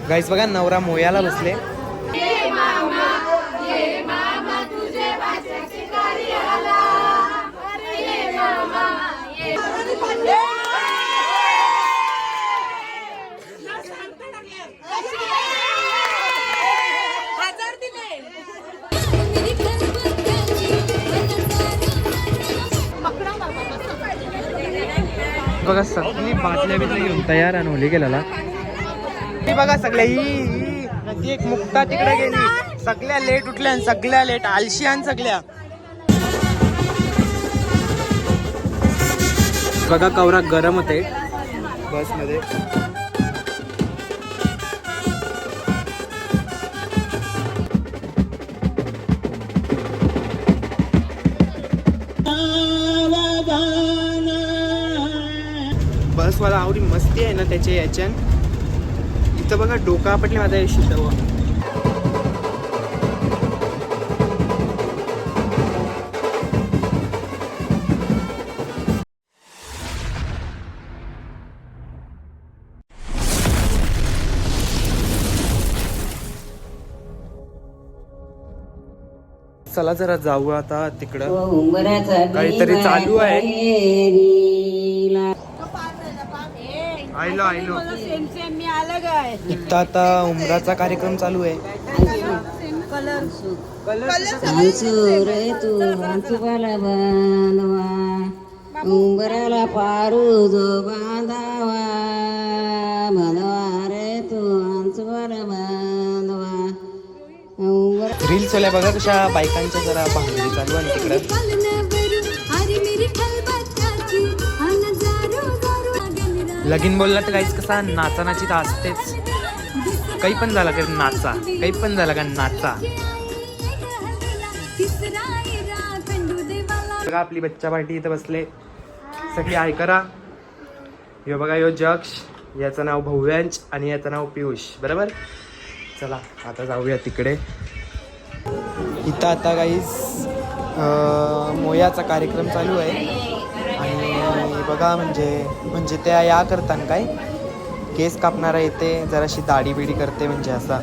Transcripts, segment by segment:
गाईस बघा नवरा मोयाला बसले. बघा सगळी बाटल्या बिटल्या घेऊन तयार आणि होली गेलेला. बघा सगळ्या ही एक मुक्ता तिकडे गेली. सगळ्या लेट उठल्या, सगळ्या लेट आलशियान सगळ्या. बघा कवरा गरम होते बस मध्ये. बस वाला आवडी मस्ती आहे ना त्याच्या याच्यान. इथं बघा डोका आपटले माझा शिट. चला जरा जाऊ आता तिकडं. काहीतरी चालू आहे. आयलो इथं आता उमराचा कार्यक्रम चालू आहे. उंबराला पारू जो बांधावा मनवा रे तू अंचवाला बांधवा. रील्स वाल्या बघा कशा बायकांच्या जरा भांगडी चालू आहे तिकडं. लगीन बोलला तर काहीच कसा नाचानाची तर असतेच. काही पण झाला का नाचा, काही पण झाला का नाचा. बघा आपली बच्चा पार्टी इथं बसले सगळी ऐकरा. यो बघा यो जक्ष, याचं नाव भव्यांश आणि याचं नाव पियुष. बरोबर. चला आता जाऊया तिकडे. इथं आता काहीच मोयाचा कार्यक्रम चालू आहे. आणि बघा म्हणजे त्या या करताना काय केस कापणारा येते, जराशी दाढी बिडी करते म्हणजे असा.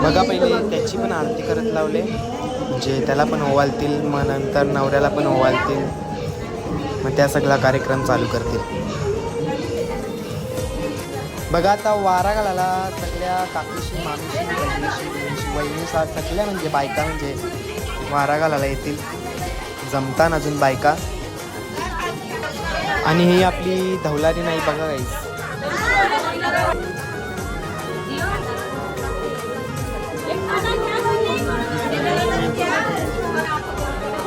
बघा पहिले त्याची पण आरती करत लावले म्हणजे त्याला पण ओवाळतील, मग नंतर नवऱ्याला पण ओवाळतील, मग त्या सगळा कार्यक्रम चालू करतील. बघा आता वारा घालायला सगळ्या काकीशी मामीशी बहिणीशी वहिनीसा सगळ्या म्हणजे बायका म्हणजे वारा घालायला येतील. जमतान अजून बायका. आणि ही आपली धवलारी नाही बघा गाईस.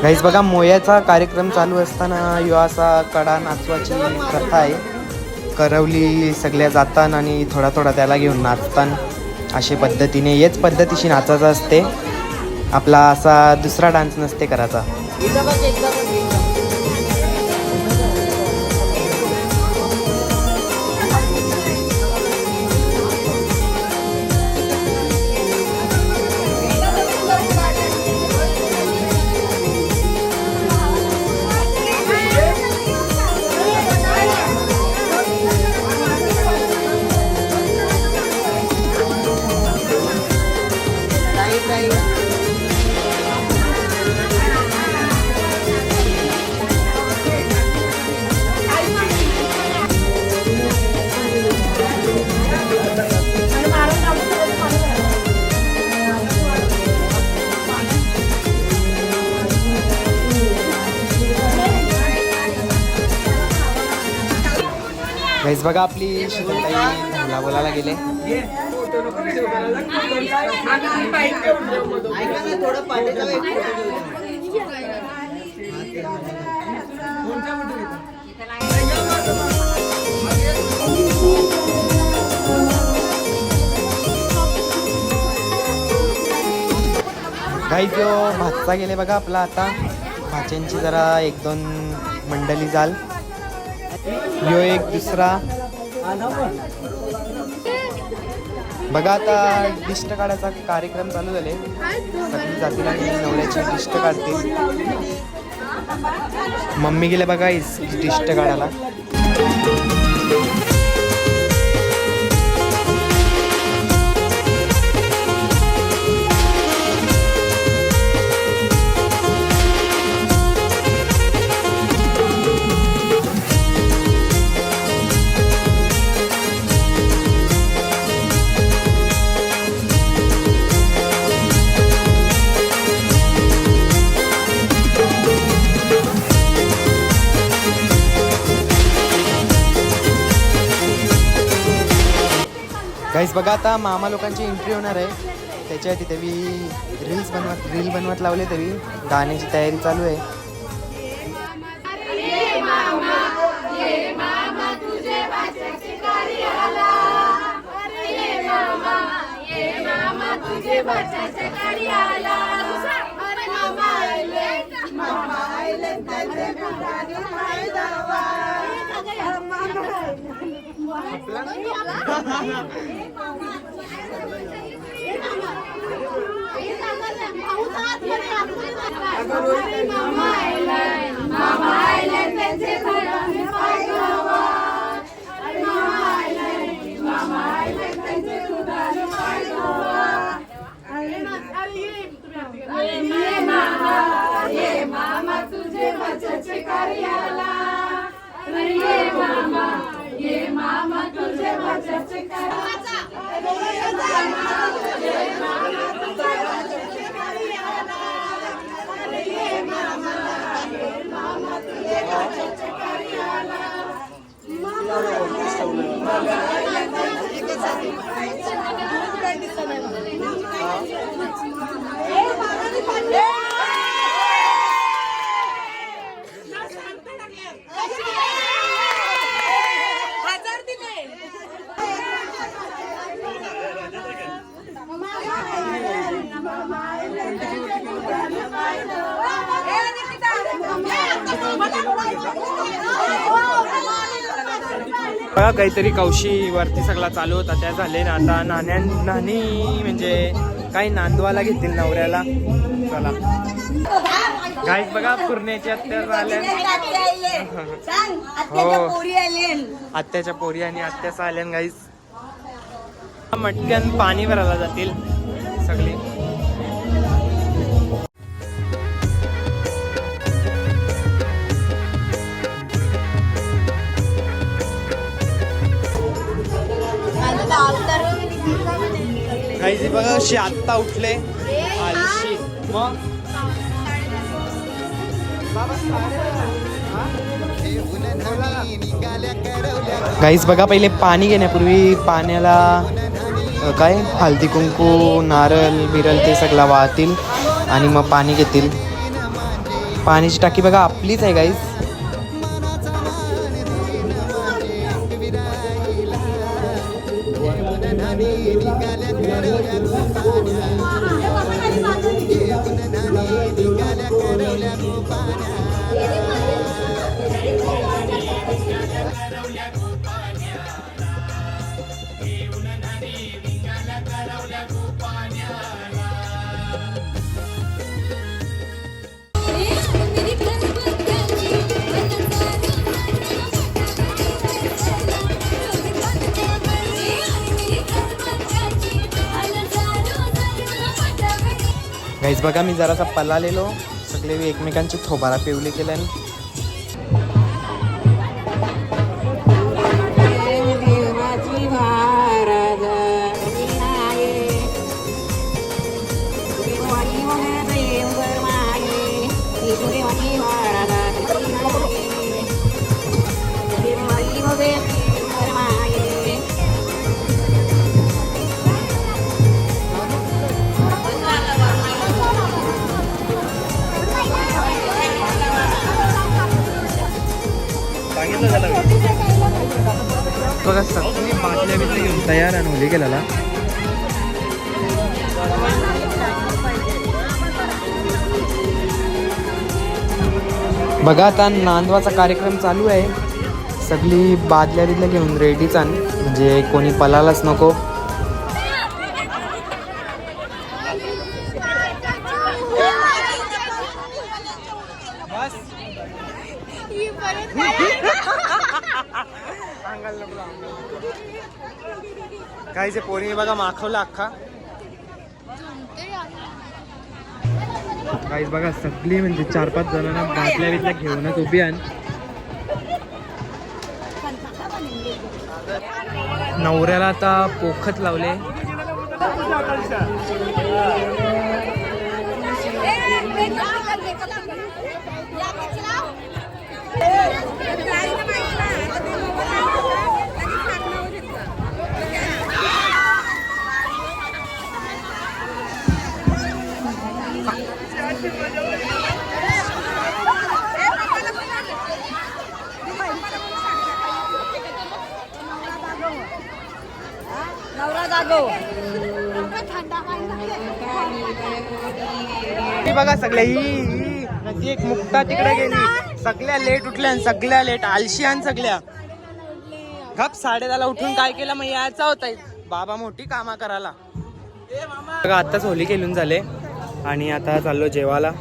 गाईस बघा मोयाचा कार्यक्रम चालू असताना यो असा कडा नाचवाची प्रथा आहे. करवली सगळ्या जातान आणि थोडा थोडा त्याला घेऊन नाचतान. अशा पद्धतीने हेच पद्धतीशी नाचायचं असते. आपला असा दुसरा डान्स नसते करायचा. गाईस बघा आपली शिवताई धवला बोलायला गेले. गाईस जो भातचा गेले बघा आपला. आता भाच्यांची जरा एक दोन मंडळी जाल. यो एक दुसरा बघा. आता डिस्ट काढायचा कार्यक्रम चालू झाले. सगळी जातील आणि नवऱ्याची डिस्ट काढतील. मम्मी गेले बघा डिस्ट काढायला. गाईस बघा आता मामा लोकांची एंट्री होणार आहे. त्याच्या तिथे रील बनवत लावले तरी गाण्याची तयारी चालू आहे. बघा काहीतरी कौशी वरती सगळा चालू होता त्या झाले ना. आता नाणी म्हणजे काही नांदवाला घेतील नवऱ्याला. चला गाईस बघा पूर्ण्याची आत्या आल्या. हो आत्याच्या पोरी आणि आत्याचा आल्यान गाईस. मटक्यान पाणी भरायला जातील सगळे. गाईस बघा अशी आत्ता उठले आळशी. मग गाईस बघा पहिले पाणी घेण्यापूर्वी पाण्याला काय हळदी कुंकू नारळ बिरल ते सगळं वाहतील आणि मग पाणी घेतील. पाण्याची टाकी बघा आपलीच आहे गाईस. गाईस बघा मी जरासा पळालेलो. सगळे एकमेकांची थोबारा पिवली केल्याने. बघा सगळी बाटल्या बिटल्या घेऊन तयार आणि होली गेलेला. बघा आता नांदवाचा कार्यक्रम चालू आहे. सगळी बादल्या बिदल्या घेऊन रेडीच आण म्हणजे कोणी पळायलाच नको. काही जे पोरीने बघा माखवलं अख्खा. काहीच बघा सगळी म्हणजे 4-5 जणांना बाटल्या बिटल्या घेऊनच उभी आण. नवऱ्याला आता पोखत लावले. नवरा जागो. ही बघा सगळ्या ही नदी एक मुक्ता तिकडे गेली. सगळ्या लेट उठल्या आणि सगळ्या लेट आलशियान सगळ्या गप 10:30 उठून काय केलं मग यायचा होता बाबा मोठी कामा करायला. बघा आत्ताच होली खेळून झाले आणि आता चाललो जेवायला.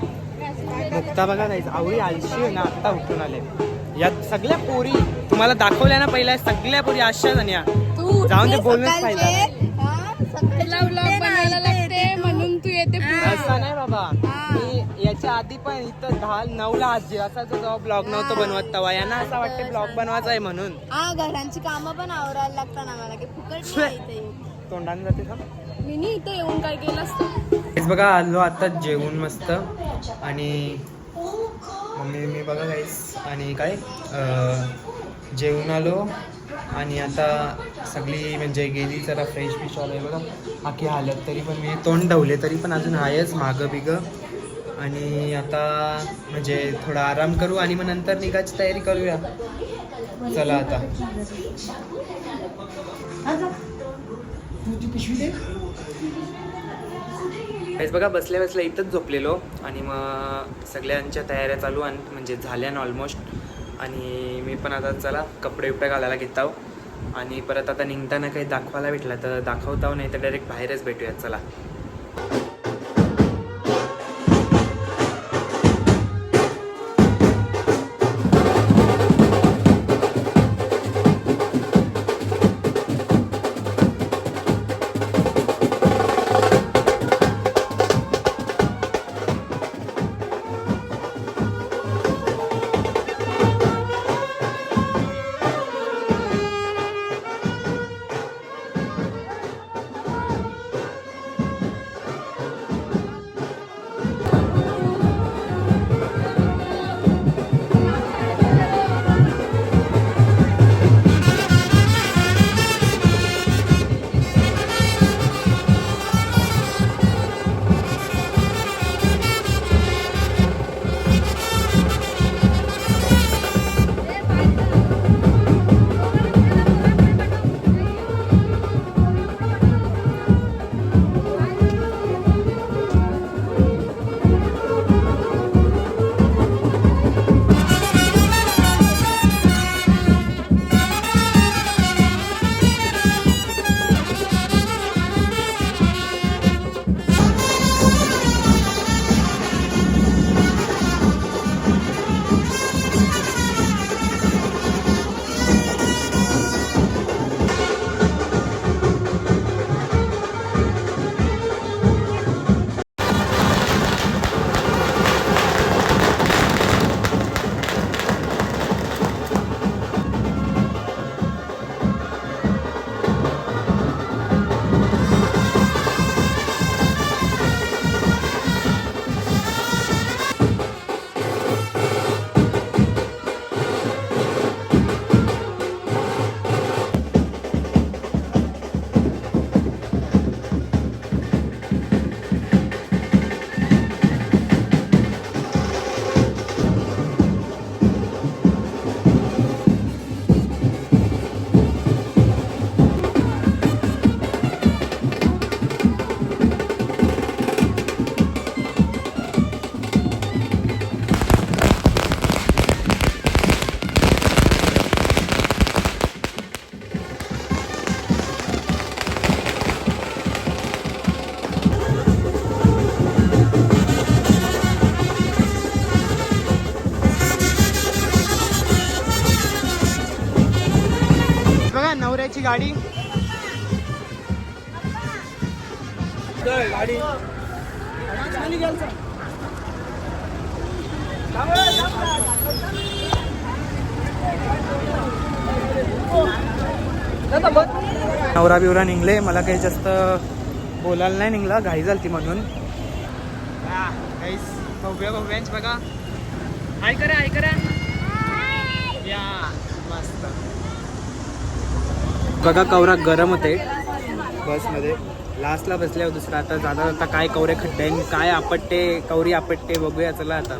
मुक्ता बघा जायचं आवडी आलशी आहे ना आत्ता उठून आले. यात सगळ्या पोरी तुम्हाला दाखवल्या ना पहिल्या सगळ्या पोरी अशा जाण्या जाऊन ते बोलूनच फायदा म्हणून तू येते. असं नाही बाबा. मी याच्या आधी पण इथं 9ला असाच जेव्हा ब्लॉग नव्हतं बनवत तेव्हा यांना असं वाटतं ब्लॉग बनवायचा आहे म्हणून. घरांची कामं पण आवरायला लागतात आम्हाला की फुकट नाही इथे. तोंडाने जाते का मी इथे येऊन काय केलं असतं. हेच बघा आलो आता जेवून मस्त आणि मम्मी मी बघा गाईस आणि काय जेवून आलो आणि आता सगळी म्हणजे गेली जरा फ्रेश फिश आलो आहे बघा आखी हालत तरी पण मी तोंड ठेवले तरी पण अजून आहेच मागं बिगं आणि आता म्हणजे थोडा आराम करू आणि मग नंतर निघायची तयारी करूया. चला आता हेच बघा बसल्या बसल्या इथंच झोपलेलो आणि मग सगळ्यांच्या तयाऱ्या चालू आणि म्हणजे झाल्या ऑलमोस्ट आणि मी पण आता चला कपडे बिपडे घालायला घेत आहो आणि परत आता निघताना काही दाखवायला भेटला तर दाखवताव नाही तर डायरेक्ट बाहेरच भेटूयात. चला नवऱ्याची गाडी गाडी नवरा बिवरा निघले. मला काही जास्त बोलायला नाही निघला घाई झाली म्हणून. भव्यांच बघा हाय करा या मस्त बघा. कवरा गरम होते बसमध्ये लास्टला बसल्यावर दुसरा आता जाता जाता काय कवरे खड्डे काय आपटते कवरी आपटते बघूया. चला आता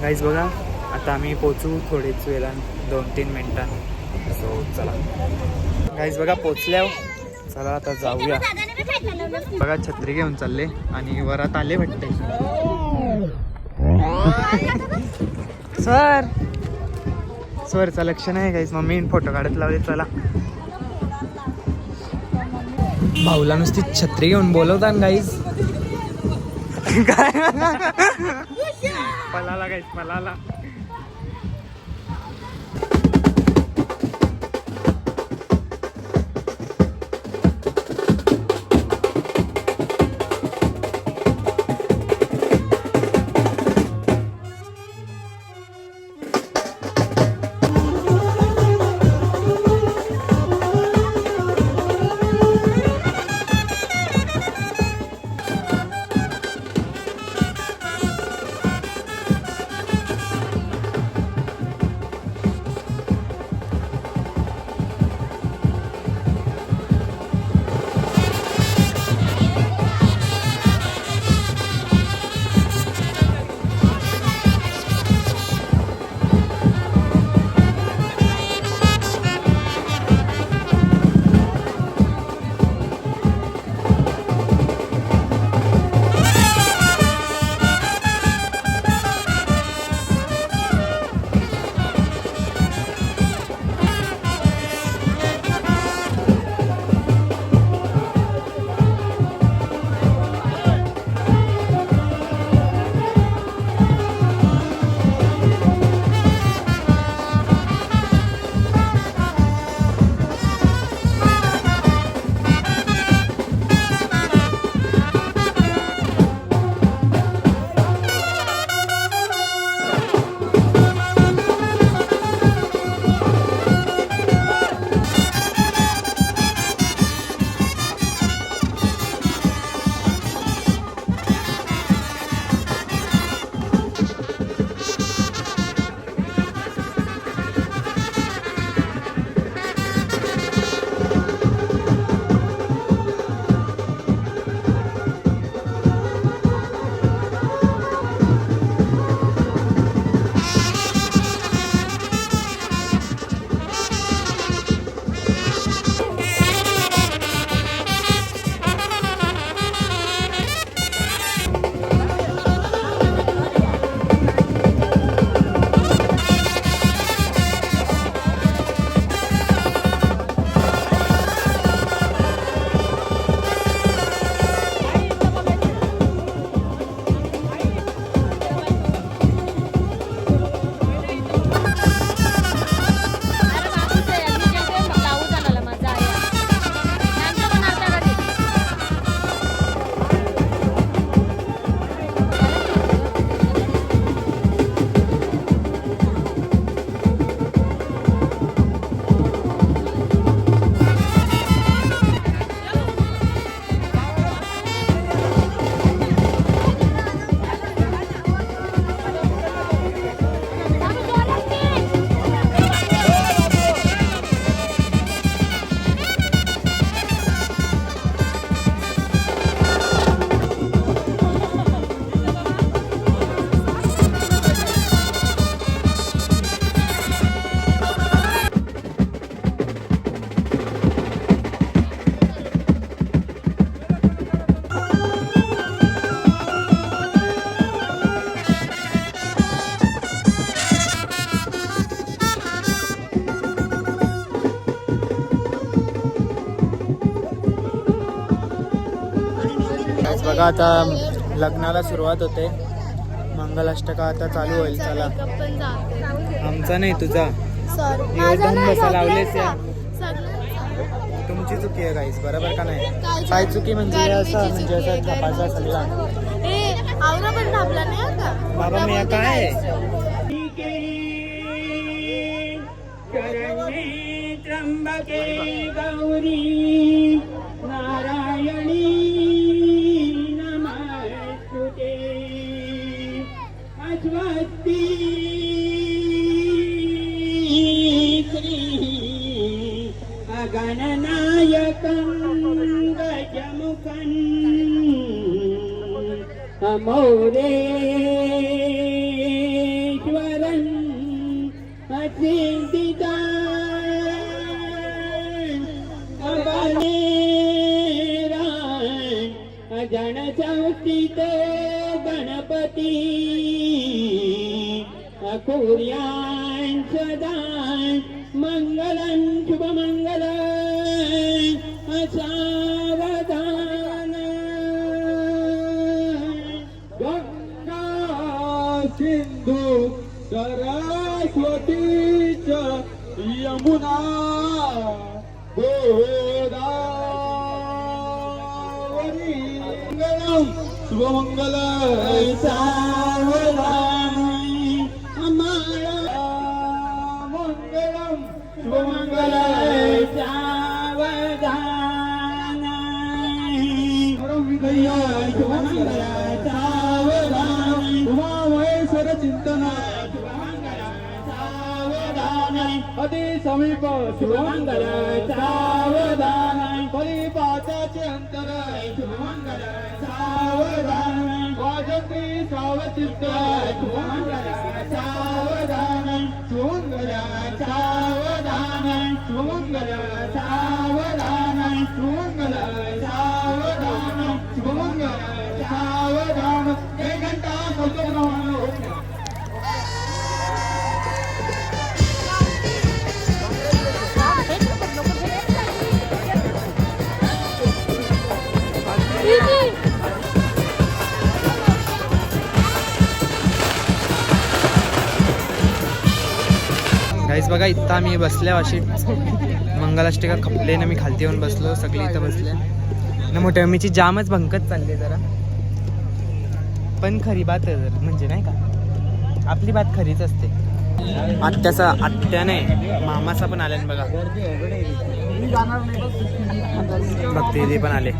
गाईज बघा आता आम्ही पोचू थोडेच वेळा 2-3 मिनिटांनी. सो चला गाईज बघा पोचल्या. चला आता जाऊया. बघा छत्री घेऊन चालले आणि वरात आले वाटते. सर सरचं लक्ष नाही गाईज. मम्मी फोटो काढत लावले. चला भाऊला नुसती छत्री घेऊन बोलवता गाईज. काय पलाला गाईज पलाला. बघा आता लग्नाला सुरुवात होते. मंगलाष्टका आता चालू होईल. चला आमचा नाही तुझा योगदान बसा लावलेच या. तुमची चुकी आहे गाईस बरोबर का नाही. काय चुकी म्हणजे असं म्हणजे असं थापायचं असेल बाबा मी काय त्र्यंबके गौरी नारायणी नमस्तुते अश्वती श्री अगणनायकं गजमुखं अमोरेश कुर्यां दान मंगलं शुभमंगल सावधान गंगा सिंधू सरस्वती च यमुना गोदावरी मंगलम शुभमंगल सावधान मंगलम शुभमंगल सावधान शुभमंगल सावधान उमामहेश्वर चिंतन अति समीप शुभमंगल सावधान परिपाताचे अंतर शुभमंगल सावधान वाजती सावचित्त शुभमंगल सावधान शुभमंगल सावधान शुभमंगल सावधान शुभमंगल सावधान शुभमंगल सावधान 1 घंटा संपूर्ण गाईस बघा इथं आम्ही बसल्या अशी मंगलाष्टिका खपलेनं मी खालती येऊन बसलो सगळी इथं बसल्या ना मोठ्या मम्मीची जामच भंकत चालली जरा पण खरी बात आहे जरा म्हणजे नाही का आपली बात खरीच असते आत्या नाही मामाचा पण आले बघा भक्ती दिदी पण आले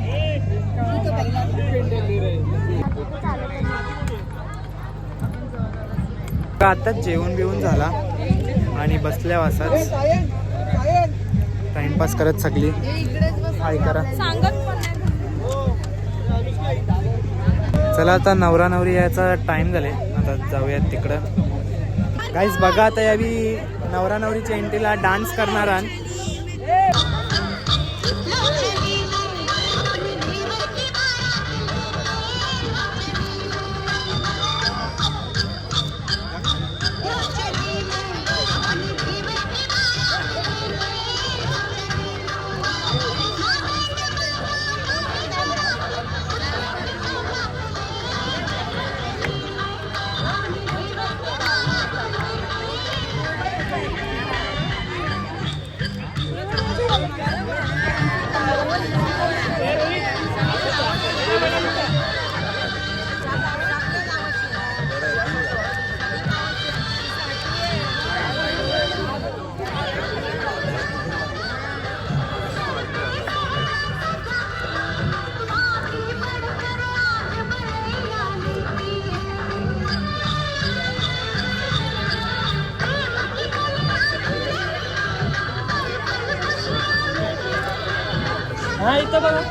आताच जेवण बिवून झाला आणि बसल्या वासाच टाइमपास करत सगळी हाय करा चला आता नवरा नवरी यायचा टाइम झाले आता जाऊयात तिकडं गाईस बघा आता यावी नवरा नवरीच्या एंट्रीला डान्स करणार हा इथं बघा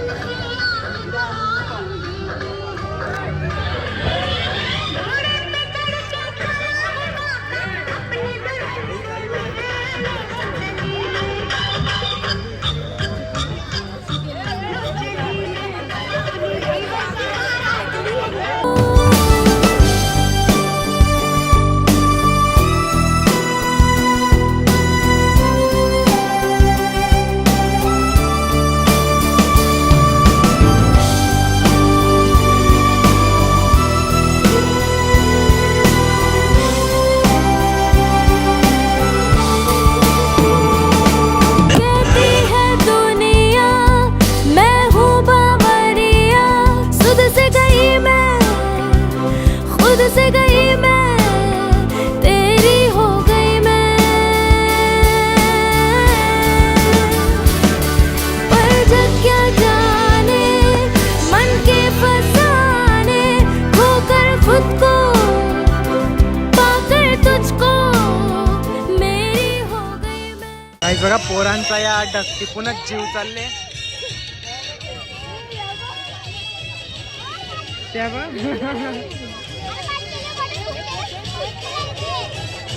बघा पोरांचा या टिपूनच जीव चालले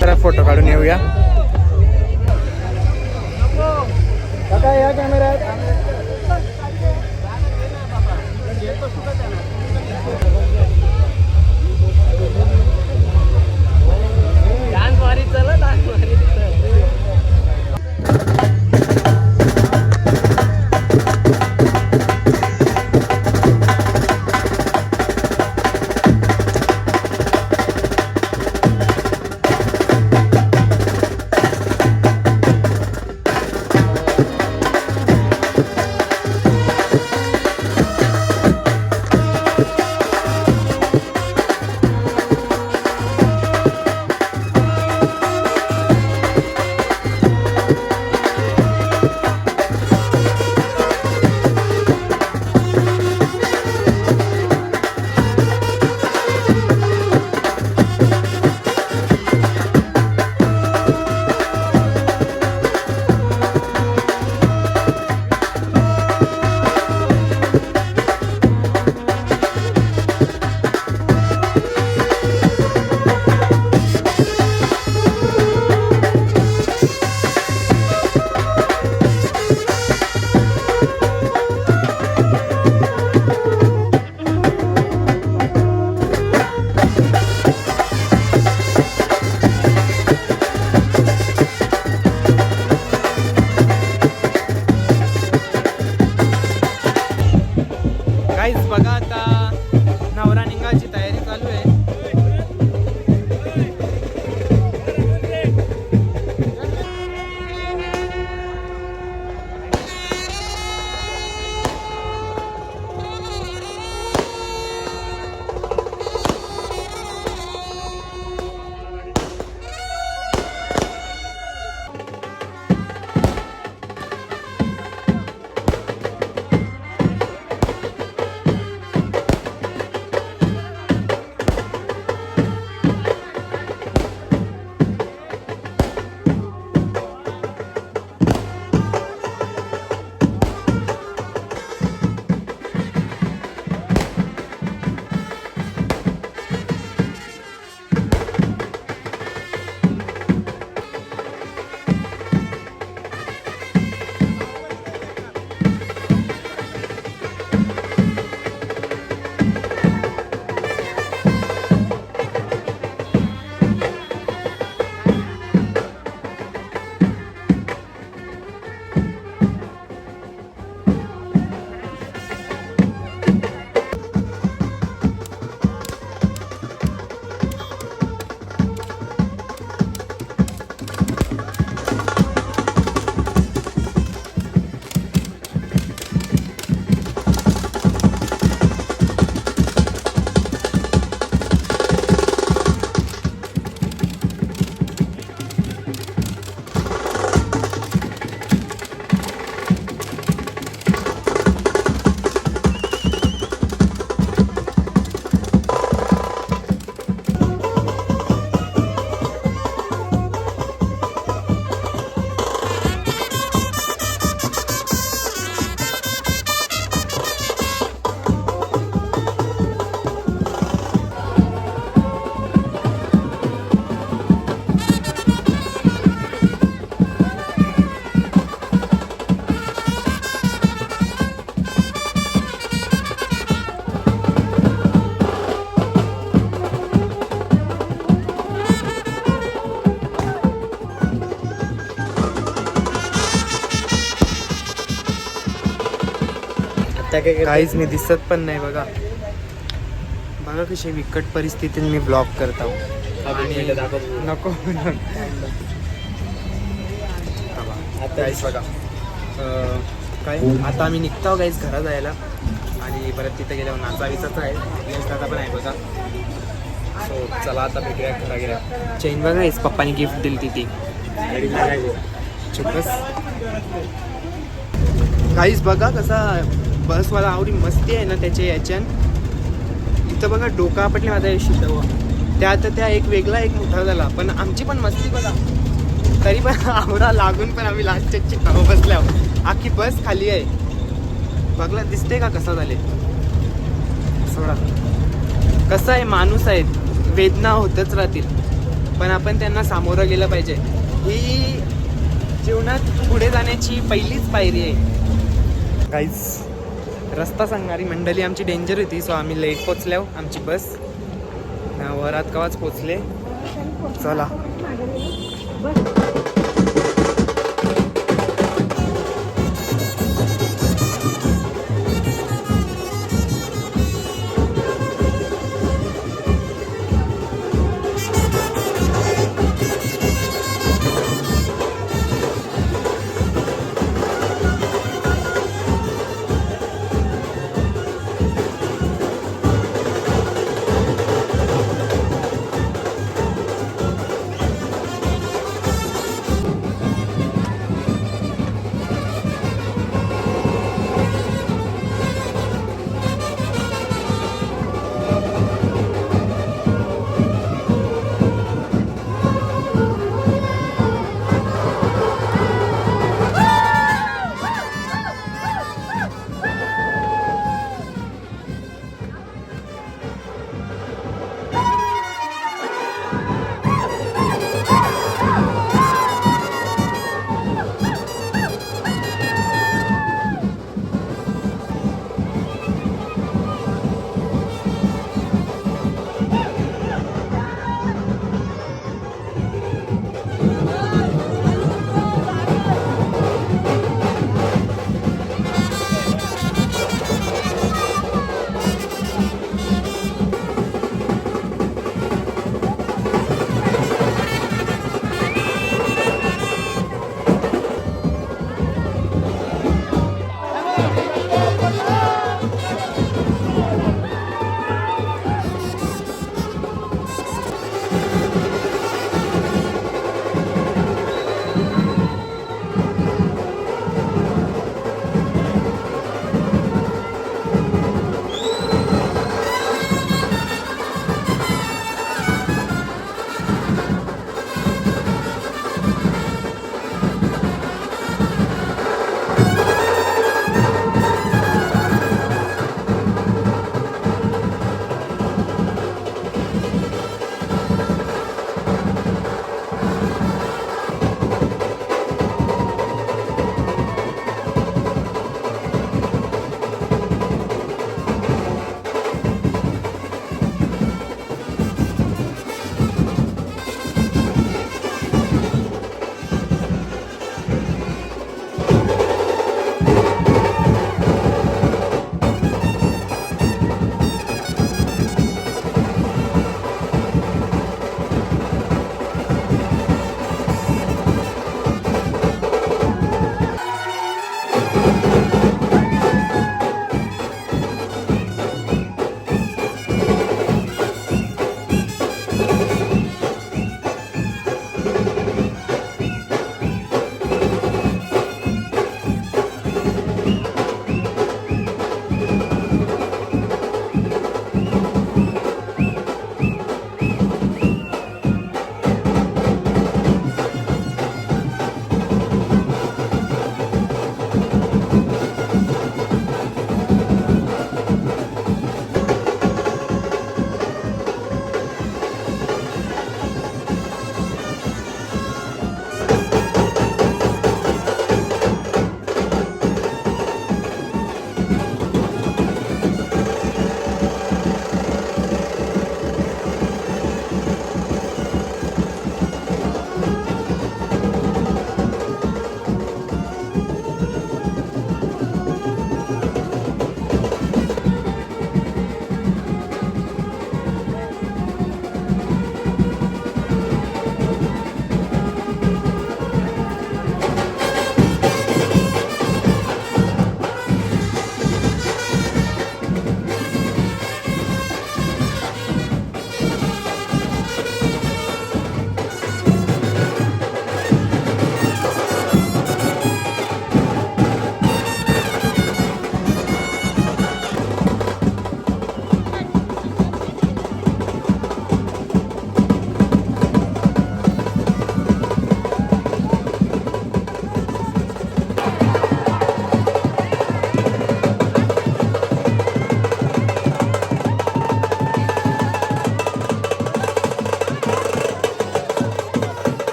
तर फोटो काढून येऊया या कॅमेऱ्यात गाईज बघा आता नवरा निघायची तयारी चालू आहे. काहीच मी दिसत पण नाही बघा. बघा कशी विकट परिस्थितीत मी ब्लॉग करतो. आणि नको गाईस बघा काय आता आम्ही निघतो गाईस घरात जायला. आणि परत तिथे गेल्यावर नाचावीचाच आहे. दादा पण आहे बघा. सो चला आता भेटूया घरा गेल्या. चेन बघा गाईस पप्पानी गिफ्ट दिली ती चुपस. गाईस बघा कसा बसवाला आवडी मस्ती आहे ना त्याच्या याच्यान. इथं बघा डोका आपटले माझा शिटव त्या एक वेगळा एक मोठा झाला. पण आमची पण मस्ती बघा. तरी पण आवरा लागून पण आम्ही लास्टच्या चिकावर बसल्यावर आखी बस खाली आहे. बघला दिसते का कसा झाले. सोडा कसं आहे माणूस आहेत वेदना होतच राहतील. पण आपण त्यांना सामोरं गेलं पाहिजे. ही जीवनात पुढे जाण्याची पहिलीच पायरी आहे. गाईज रस्ता सांगणारी मंडळी आमची डेंजर होती. सो आम्ही लेट पोचल्यावर आमची बस वरात कवाच पोचले. चला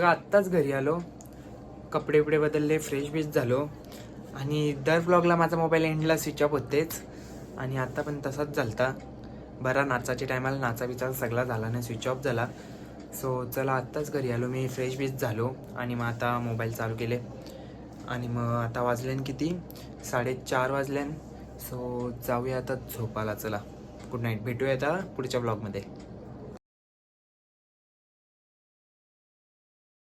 बघा आत्ताच घरी आलो, कपडे बिपडे बदलले, फ्रेश बीश झालो. आणि दर व्लॉगला माझा मोबाईल एंडला स्विच ऑफ होतेच आणि आता पण तसाच झालता. बरा नाचाच्या टायमाला नाचा बिचा सगळा झाला नाही, स्विच ऑफ झाला. सो चला आत्ताच घरी आलो मी, फ्रेश बीच झालो आणि मग आता मोबाईल चालू केले. आणि मग आता वाजल्यान किती 4:30 वाजल्यान. सो जाऊया आता झोपाला. चला गुड नाईट, भेटूया आता पुढच्या ब्लॉगमध्ये.